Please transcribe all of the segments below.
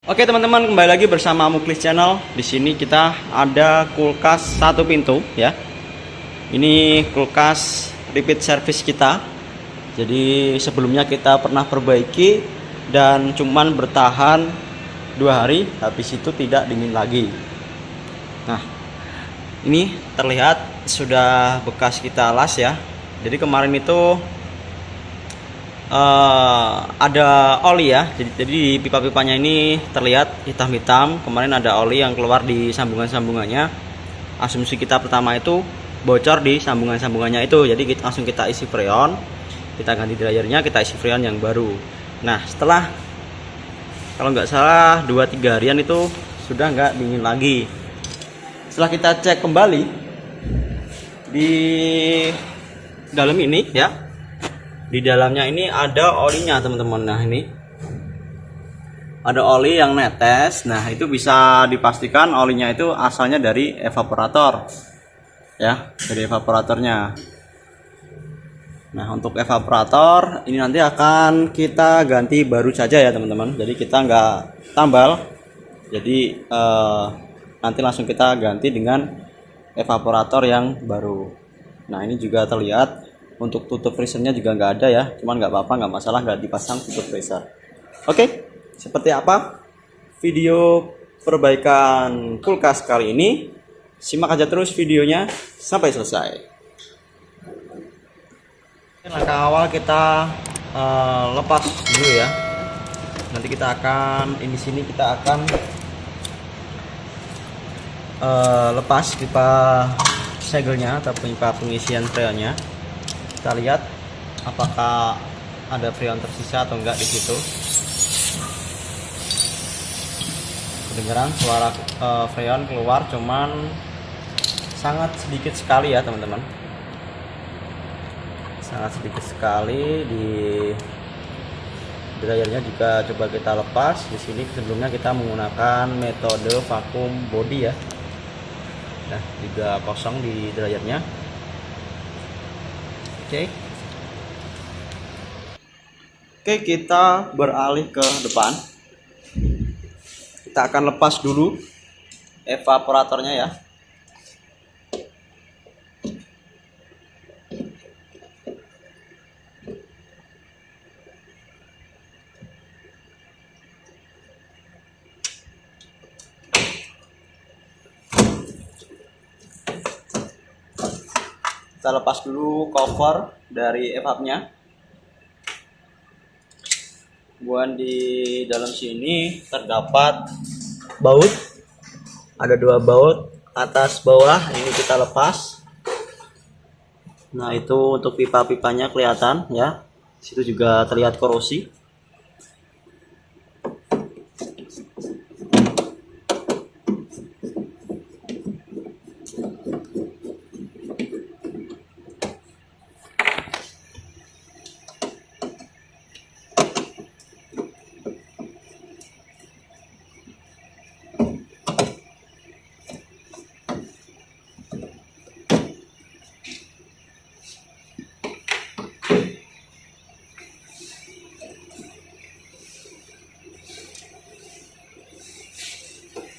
Oke teman-teman, kembali lagi bersama Muklis Channel. Di sini kita ada kulkas satu pintu ya. Ini kulkas repeat service kita. Jadi sebelumnya kita pernah perbaiki dan cuman bertahan 2 hari, habis itu tidak dingin lagi. Nah, ini terlihat sudah bekas kita las ya. Jadi kemarin itu ada oli ya, jadi di pipa-pipanya ini terlihat hitam-hitam. Kemarin ada oli yang keluar di sambungan-sambungannya. Asumsi kita pertama itu bocor di sambungan-sambungannya itu, jadi langsung kita isi freon, kita ganti dryernya, kita isi freon yang baru. Nah, setelah kalau nggak salah 2-3 harian itu sudah nggak dingin lagi. Setelah kita cek kembali di dalam ini ya, di dalamnya ini ada olinya teman-teman. Nah, ini ada oli yang netes. Nah, itu bisa dipastikan olinya itu asalnya dari evaporator ya, dari evaporatornya. Nah, untuk evaporator ini nanti akan kita ganti baru saja ya teman-teman. Jadi kita nggak tambal, jadi nanti langsung kita ganti dengan evaporator yang baru. Nah, ini juga terlihat untuk tutup freezernya juga nggak ada ya, cuman nggak apa-apa, nggak masalah, nggak dipasang tutup freezer. Oke, seperti apa video perbaikan kulkas kali ini? Simak aja terus videonya sampai selesai. Langkah awal kita lepas dulu ya. Nanti kita akan di sini kita akan lepas pipa segelnya atau pipa pengisian freonnya. Kita lihat apakah ada freon tersisa atau enggak di situ. Kedengaran suara freon keluar, cuman sangat sedikit sekali ya teman-teman. Sangat sedikit sekali. Di dryernya juga coba kita lepas. Di sini sebelumnya kita menggunakan metode vakum body ya. Nah, juga kosong di dryernya. Oke, kita beralih ke depan. Kita akan lepas dulu evaporatornya ya. Kita lepas dulu cover dari evapnya. Kemudian di dalam sini terdapat baut, ada 2 baut atas bawah, ini kita lepas. Nah, itu untuk pipa-pipanya kelihatan ya, situ juga terlihat korosi.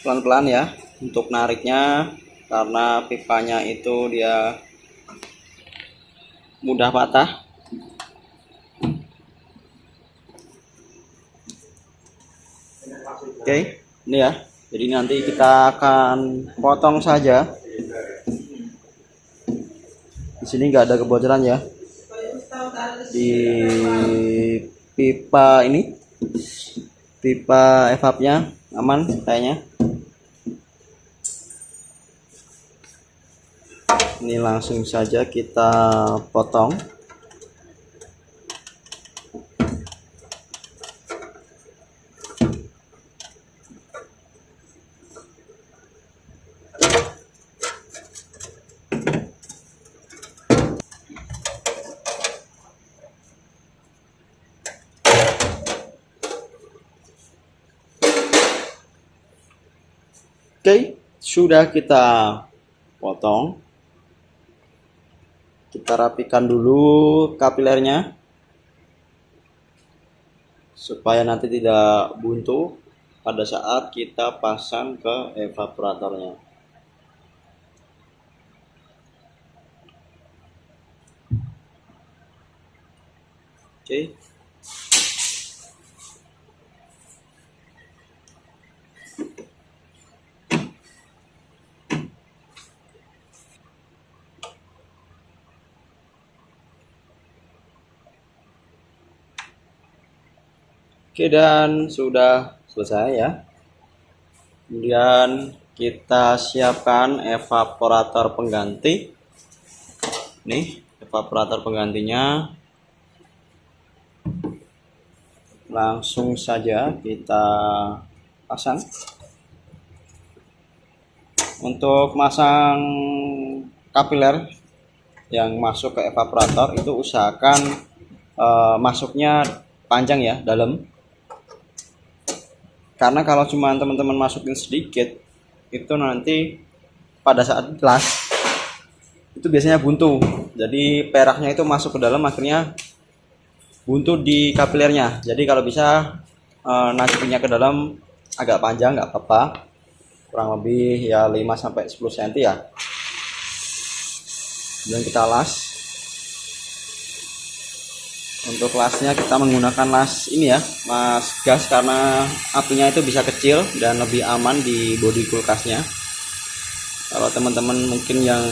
Pelan-pelan ya untuk nariknya, karena pipanya itu dia mudah patah. Oke, ini ya. Jadi nanti kita akan potong saja. Di sini nggak ada kebocoran ya. Di pipa ini, pipa evapnya aman kayaknya. Ini langsung saja kita potong. Oke, sudah kita potong. Kita rapikan dulu kapilernya supaya nanti tidak buntu. pada saat kita pasang ke evaporatornya. Oke. Oke, dan sudah selesai ya. Kemudian kita siapkan evaporator pengganti. Nih, evaporator penggantinya. Langsung saja kita pasang. Untuk masang kapiler yang masuk ke evaporator itu usahakan masuknya panjang ya, dalam. Karena kalau cuma teman-teman masukin sedikit, itu nanti pada saat las itu biasanya buntu. Jadi peraknya itu masuk ke dalam, akhirnya buntu di kapilernya. Jadi kalau bisa nasukinnya ke dalam agak panjang, nggak apa-apa, kurang lebih ya 5-10 cm ya. Dan kita las. Untuk lasnya kita menggunakan las ini ya, las gas, karena apinya itu bisa kecil dan lebih aman di bodi kulkasnya. Kalau teman-teman mungkin yang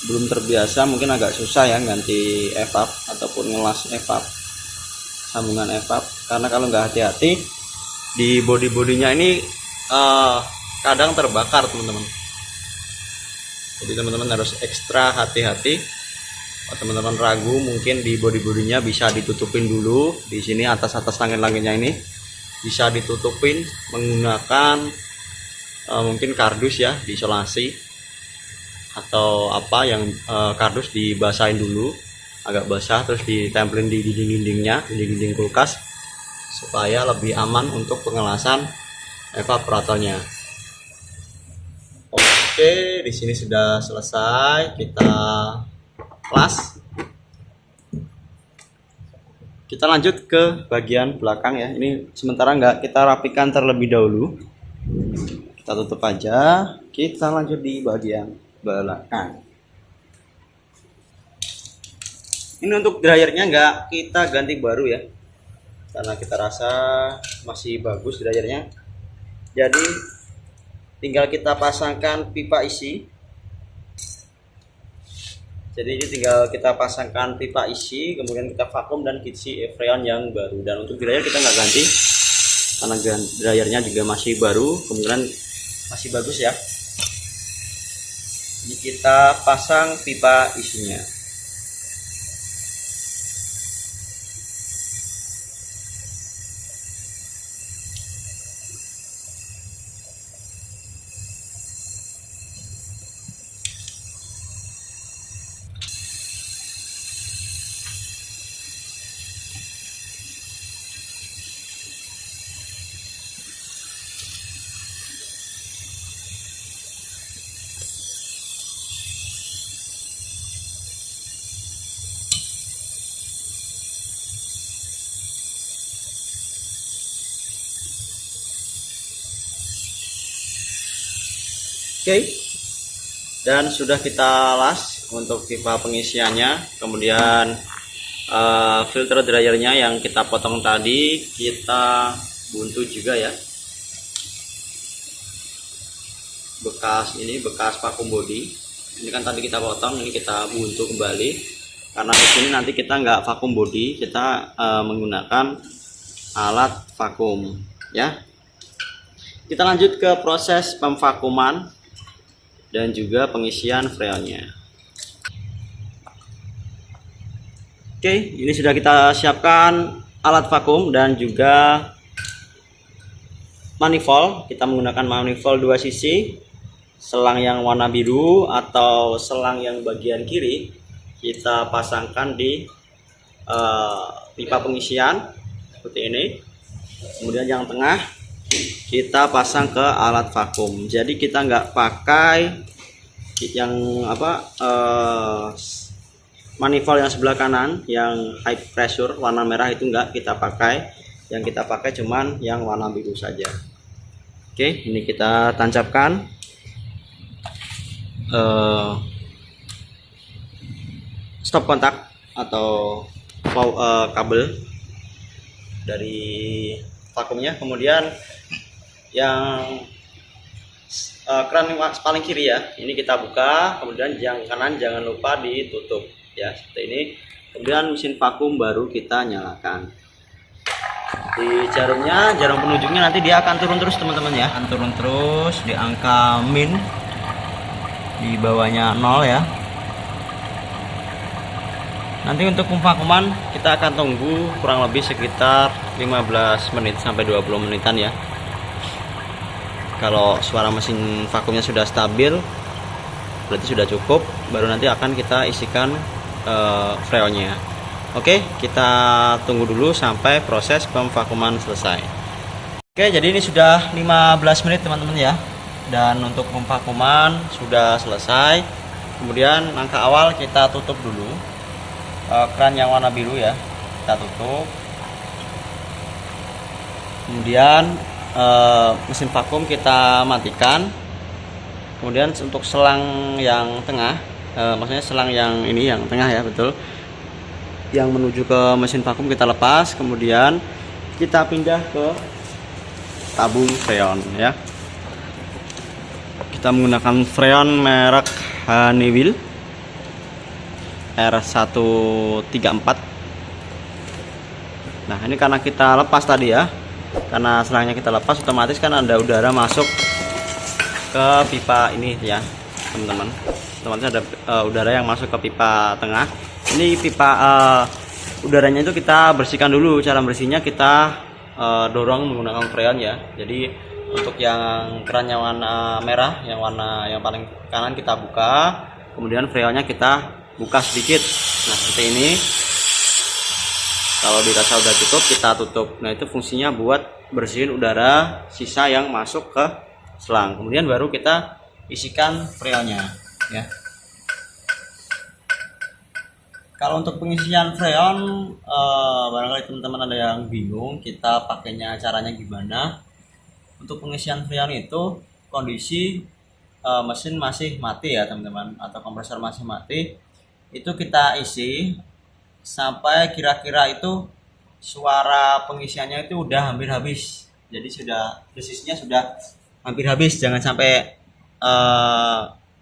belum terbiasa, mungkin agak susah ya ganti evap ataupun ngelas evap, sambungan evap, karena kalau nggak hati-hati di bodi-bodinya ini kadang terbakar teman-teman. Jadi teman-teman harus ekstra hati-hati. Kalau teman-teman ragu, mungkin di bodi-bodinya bisa ditutupin dulu. Di sini atas langit-langitnya ini bisa ditutupin menggunakan mungkin kardus ya, diisolasi atau apa yang kardus dibasahin dulu agak basah, terus ditempelin di dinding kulkas supaya lebih aman untuk pengelasan evaporatornya. Oke, di sini sudah selesai, kita las. Kita lanjut ke bagian belakang ya. Ini sementara nggak kita rapikan terlebih dahulu, kita tutup aja. Kita lanjut di bagian belakang. Ini untuk dryernya nggak kita ganti baru ya, karena kita rasa masih bagus dryernya. Jadi tinggal kita pasangkan pipa isi. Jadi ini tinggal kita pasangkan pipa isi, kemudian kita vakum dan isi freon yang baru. Dan untuk dryer kita nggak ganti, karena dryernya juga masih baru, kemudian masih bagus ya. Ini kita pasang pipa isinya. Oke, dan sudah kita las untuk pipa pengisiannya. Kemudian filter dryernya yang kita potong tadi kita buntu juga ya, bekas vakum body. Ini kan tadi kita potong, ini kita buntu kembali, karena di sini nanti kita nggak vakum body, kita menggunakan alat vakum ya. Kita lanjut ke proses pemvakuman dan juga pengisian freonnya. Oke, ini sudah kita siapkan alat vakum dan juga manifold. Kita menggunakan manifold 2 sisi, selang yang warna biru atau selang yang bagian kiri kita pasangkan di pipa pengisian seperti ini. Kemudian yang tengah kita pasang ke alat vakum. Jadi kita nggak pakai yang manifold yang sebelah kanan yang high pressure warna merah, itu nggak kita pakai. yang kita pakai cuman yang warna biru saja. Oke, ini kita tancapkan stop kontak atau kabel dari vakumnya. Kemudian yang keran paling kiri ya, ini kita buka, kemudian yang kanan jangan lupa ditutup ya, seperti ini. Kemudian mesin vakum baru kita nyalakan. Di jarumnya, jarum penunjuknya nanti dia akan turun terus teman-teman ya, akan turun terus di angka min, di bawahnya 0 ya. Nanti untuk pemvakuman kita akan tunggu kurang lebih sekitar 15 menit sampai 20 menitan ya. Kalau suara mesin vakumnya sudah stabil, berarti sudah cukup, baru nanti akan kita isikan freonnya. Oke, kita tunggu dulu sampai proses pemvakuman selesai. Oke, jadi ini sudah 15 menit teman-teman ya. Dan untuk pemvakuman sudah selesai. Kemudian langkah awal kita tutup dulu keran yang warna biru ya, kita tutup. Kemudian mesin vakum kita matikan. Kemudian untuk selang yang tengah, maksudnya selang yang ini yang tengah ya, betul, yang menuju ke mesin vakum kita lepas. Kemudian kita pindah ke tabung freon ya. Kita menggunakan freon merek Honeywell R134. Nah, ini karena kita lepas tadi ya, karena selangnya kita lepas, otomatis kan ada udara masuk ke pipa ini ya teman-teman. Otomatis ada udara yang masuk ke pipa tengah. Ini pipa udaranya itu kita bersihkan dulu. Cara bersihnya kita dorong menggunakan freon ya. Jadi untuk yang kerannya warna merah, yang paling kanan kita buka, kemudian freonnya kita buka sedikit. Nah, seperti ini. Kalau dirasa udah cukup, kita tutup. Nah, itu fungsinya buat bersihin udara sisa yang masuk ke selang. Kemudian baru kita isikan freonnya ya. Kalau untuk pengisian freon, barangkali teman-teman ada yang bingung kita pakainya caranya gimana. Untuk pengisian freon itu kondisi mesin masih mati ya teman-teman, atau kompresor masih mati, itu kita isi sampai kira-kira itu suara pengisiannya itu udah hampir habis. Jadi desisnya sudah hampir habis, jangan sampai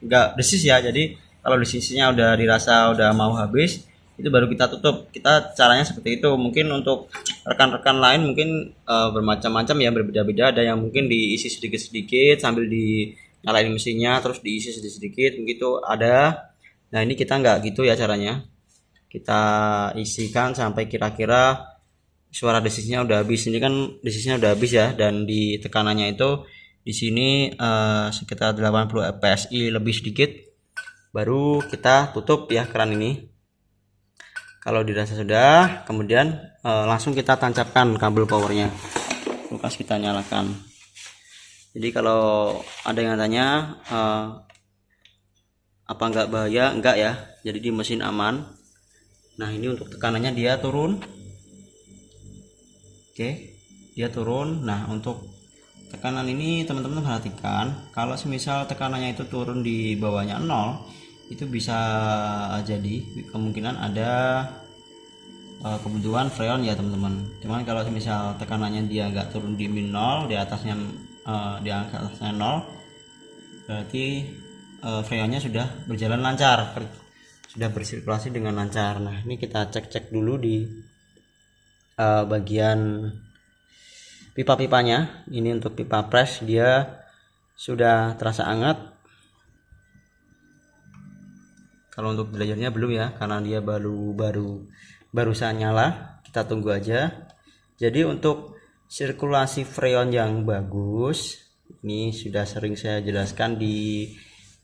nggak desis ya. Jadi kalau desisnya udah dirasa udah mau habis, itu baru kita tutup. Kita caranya seperti itu. Mungkin untuk rekan-rekan lain mungkin bermacam-macam ya, berbeda-beda. Ada yang mungkin diisi sedikit-sedikit sambil dinyalain mesinnya, terus diisi sedikit-sedikit begitu ada. Nah, ini kita nggak gitu ya caranya. Kita isikan sampai kira-kira suara desisnya udah habis. Ini kan desisnya udah habis ya, dan di tekanannya itu di sini sekitar 80 psi lebih sedikit. Baru kita tutup ya keran ini. Kalau dirasa sudah, kemudian langsung kita tancapkan kabel powernya. Kulkas kita nyalakan. Jadi kalau ada yang tanya apa enggak bahaya, enggak ya. Jadi di mesin aman. Nah, ini untuk tekanannya dia turun. Oke, dia turun. Nah, untuk tekanan ini teman-teman perhatikan, kalau semisal tekanannya itu turun di bawahnya 0, itu bisa jadi kemungkinan ada kebutuhan freon ya teman-teman. Cuman kalau semisal tekanannya dia enggak turun di min 0, di atasnya di angka atasnya 0, berarti freonnya sudah berjalan lancar, sudah bersirkulasi dengan lancar. Nah, ini kita cek-cek dulu di bagian pipa-pipanya. Ini untuk pipa press, dia sudah terasa hangat. Kalau untuk belajarnya belum ya, karena dia barusan nyala. Kita tunggu aja. Jadi untuk sirkulasi freon yang bagus, ini sudah sering saya jelaskan di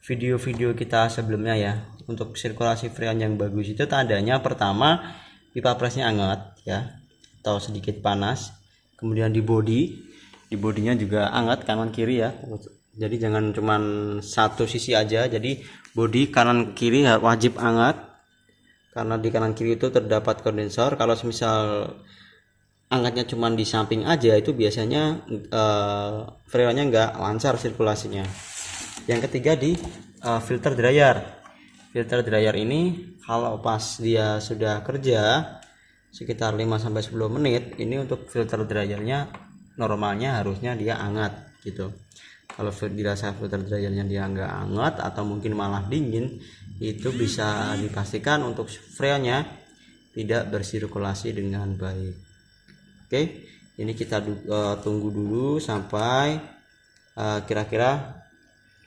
video-video kita sebelumnya ya. Untuk sirkulasi freon yang bagus itu tandanya pertama pipa pressnya hangat ya, atau sedikit panas. Kemudian di bodinya juga hangat kanan kiri ya. Jadi jangan cuman satu sisi aja. Jadi bodi kanan kiri wajib hangat, karena di kanan kiri itu terdapat kondensor. Kalau misal angkatnya cuma di samping aja, itu biasanya freonnya nggak lancar sirkulasinya. Yang ketiga di filter dryer. Filter dryer ini kalau pas dia sudah kerja sekitar 5-10 menit, ini untuk filter dryernya normalnya harusnya dia hangat gitu. Kalau dirasa filter dryernya dia nggak hangat atau mungkin malah dingin, itu bisa dipastikan untuk freonnya tidak bersirkulasi dengan baik. Oke, ini kita tunggu dulu sampai kira-kira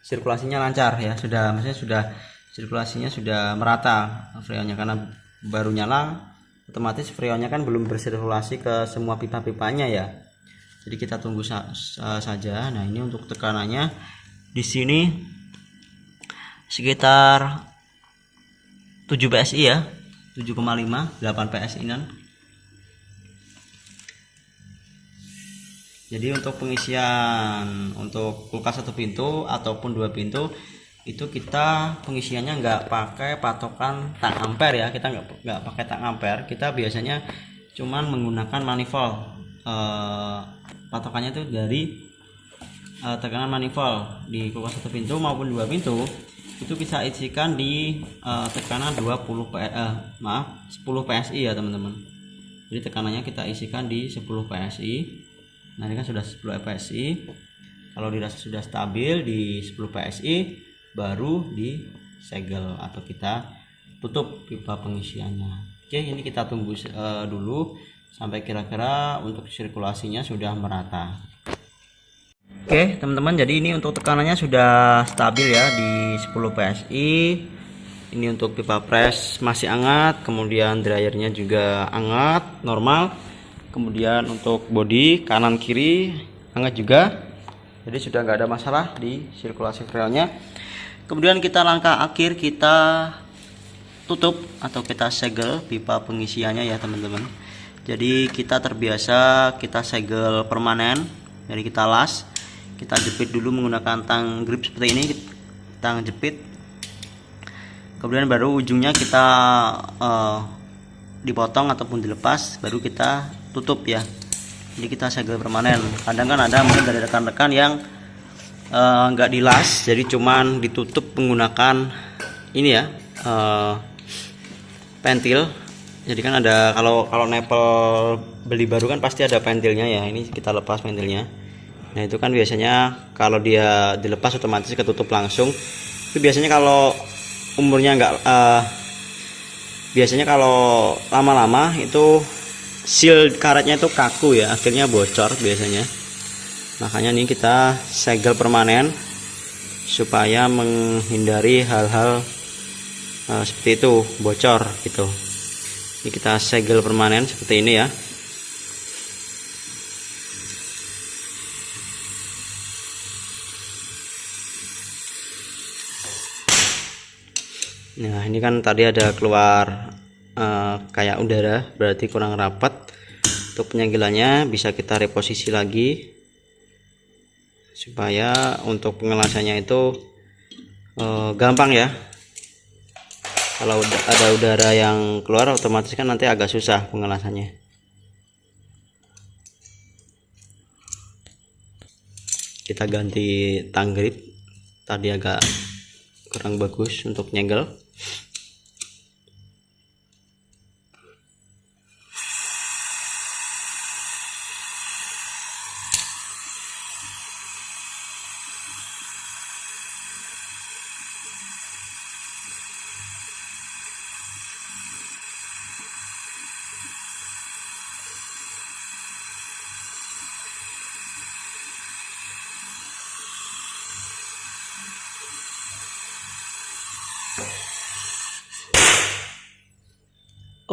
sirkulasinya lancar ya, maksudnya sudah sirkulasinya sudah merata freonnya, karena baru nyala otomatis freonnya kan belum bersirkulasi ke semua pipa-pipanya ya. Jadi kita tunggu saja. Nah, ini untuk tekanannya di sini sekitar 7 PSI ya, 7,5 8 PSI nan. Jadi untuk pengisian untuk kulkas 1 pintu ataupun 2 pintu itu kita pengisiannya nggak pakai patokan tang ampere ya, kita nggak pakai tang ampere, kita biasanya cuman menggunakan manifold. Patokannya itu dari tekanan manifold di kulkas 1 pintu maupun 2 pintu itu bisa isikan di tekanan 10 PSI ya teman-teman. Jadi tekanannya kita isikan di 10 PSI. Nah, ini kan sudah 10 PSI. Kalau dirasa sudah stabil di 10 PSI, baru disegel atau kita tutup pipa pengisiannya. Oke, ini kita tunggu dulu sampai kira-kira untuk sirkulasinya sudah merata. Oke teman-teman, jadi ini untuk tekanannya sudah stabil ya di 10 PSI. Ini untuk pipa press masih hangat, kemudian dryernya juga hangat normal. Kemudian untuk bodi kanan kiri hangat juga, jadi sudah nggak ada masalah di sirkulasi freonnya. Kemudian kita langkah akhir, kita tutup atau kita segel pipa pengisiannya ya teman-teman. Jadi kita terbiasa kita segel permanen, jadi kita las, kita jepit dulu menggunakan tang grip seperti ini, tang jepit. Kemudian baru ujungnya kita dipotong ataupun dilepas, baru kita tutup ya. Jadi kita segel permanen. Kadang kan ada mungkin dari rekan-rekan yang nggak dilas, jadi cuman ditutup menggunakan ini ya, pentil. Jadi kan ada kalau nepel beli baru kan pasti ada pentilnya ya, ini kita lepas pentilnya. Nah, itu kan biasanya kalau dia dilepas otomatis ketutup langsung. Itu biasanya kalau umurnya nggak biasanya kalau lama-lama itu seal karetnya itu kaku ya, akhirnya bocor biasanya. Makanya ini kita segel permanen supaya menghindari hal-hal seperti itu, bocor gitu. Ini kita segel permanen seperti ini ya. Nah, ini kan tadi ada keluar kayak udara, berarti kurang rapat. Untuk penyegelannya bisa kita reposisi lagi supaya untuk pengelasannya itu gampang ya. Kalau ada udara yang keluar otomatis kan nanti agak susah pengelasannya. Kita ganti tang grip, tadi agak kurang bagus untuk nyegel.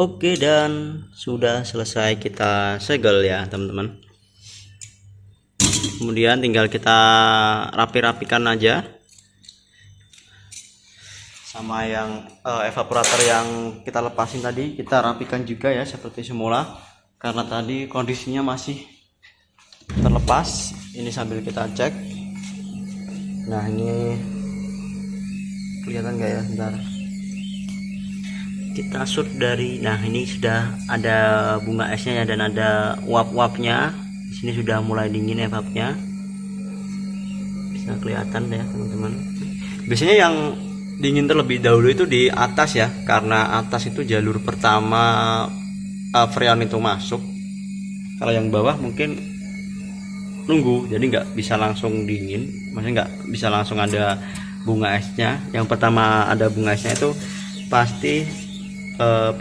Oke, dan sudah selesai kita segel ya teman-teman. Kemudian tinggal kita rapi-rapikan aja sama yang evaporator yang kita lepasin tadi, kita rapikan juga ya seperti semula, karena tadi kondisinya masih terlepas. Ini sambil kita cek. Nah, ini kelihatan nggak ya, bentar. kita shoot dari, nah ini sudah ada bunga esnya ya, dan ada uap-uapnya. Di sini sudah mulai dingin evapnya, bisa kelihatan ya teman-teman. Biasanya yang dingin terlebih dahulu itu di atas ya, karena atas itu jalur pertama freon itu masuk. Kalau yang bawah mungkin nunggu, jadi nggak bisa langsung dingin, maksudnya nggak bisa langsung ada bunga esnya. Yang pertama ada bunga esnya itu pasti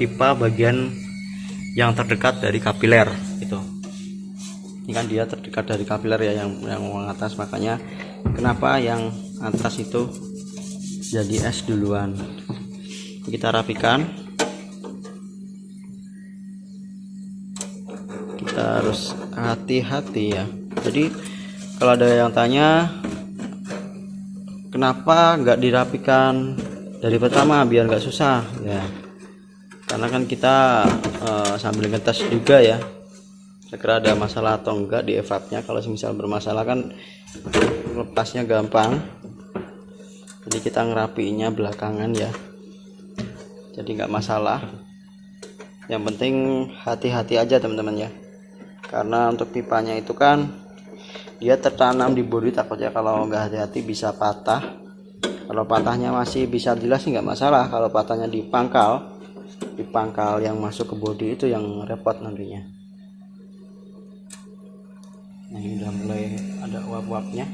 pipa bagian yang terdekat dari kapiler itu. Ini kan dia terdekat dari kapiler ya, yang atas, makanya kenapa yang atas itu jadi es duluan. Kita rapikan, kita harus hati-hati ya. Jadi kalau ada yang tanya kenapa nggak dirapikan dari pertama biar nggak susah ya, karena kan kita sambil ngetes juga ya, kira ada masalah atau enggak di evapnya. Kalau misal bermasalah kan lepasnya gampang, jadi kita ngerapiinnya belakangan ya, jadi nggak masalah. Yang penting hati-hati aja teman-teman ya, karena untuk pipanya itu kan dia tertanam di bodi, takutnya kalau nggak hati-hati bisa patah. Kalau patahnya masih bisa jelas sih nggak masalah, kalau patahnya di pangkal yang masuk ke bodi itu yang repot nantinya. Nah ini udah mulai ada uap-uapnya.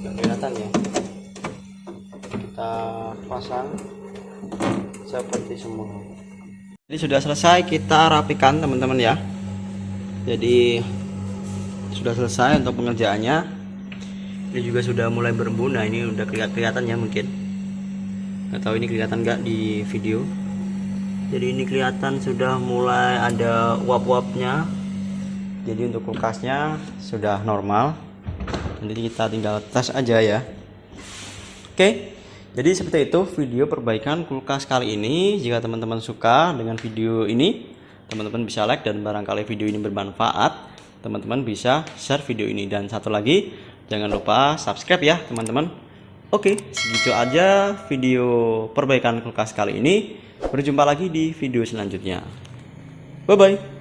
Nggak kelihatan ya, kita pasang seperti semua. Jadi sudah selesai kita rapikan teman-teman ya, jadi sudah selesai untuk pengerjaannya. Ini juga sudah mulai berembun. Nah ini udah kelihatan ya, mungkin nggak tahu ini kelihatan nggak di video. Jadi ini kelihatan sudah mulai ada uap-uapnya. Jadi untuk kulkasnya sudah normal, nanti kita tinggal tes aja ya. Oke, jadi seperti itu video perbaikan kulkas kali ini. Jika teman-teman suka dengan video ini, teman-teman bisa like, dan barangkali video ini bermanfaat, teman-teman bisa share video ini. Dan satu lagi, jangan lupa subscribe ya teman-teman. Oke, segitu aja video perbaikan kulkas kali ini. Berjumpa lagi di video selanjutnya. Bye bye.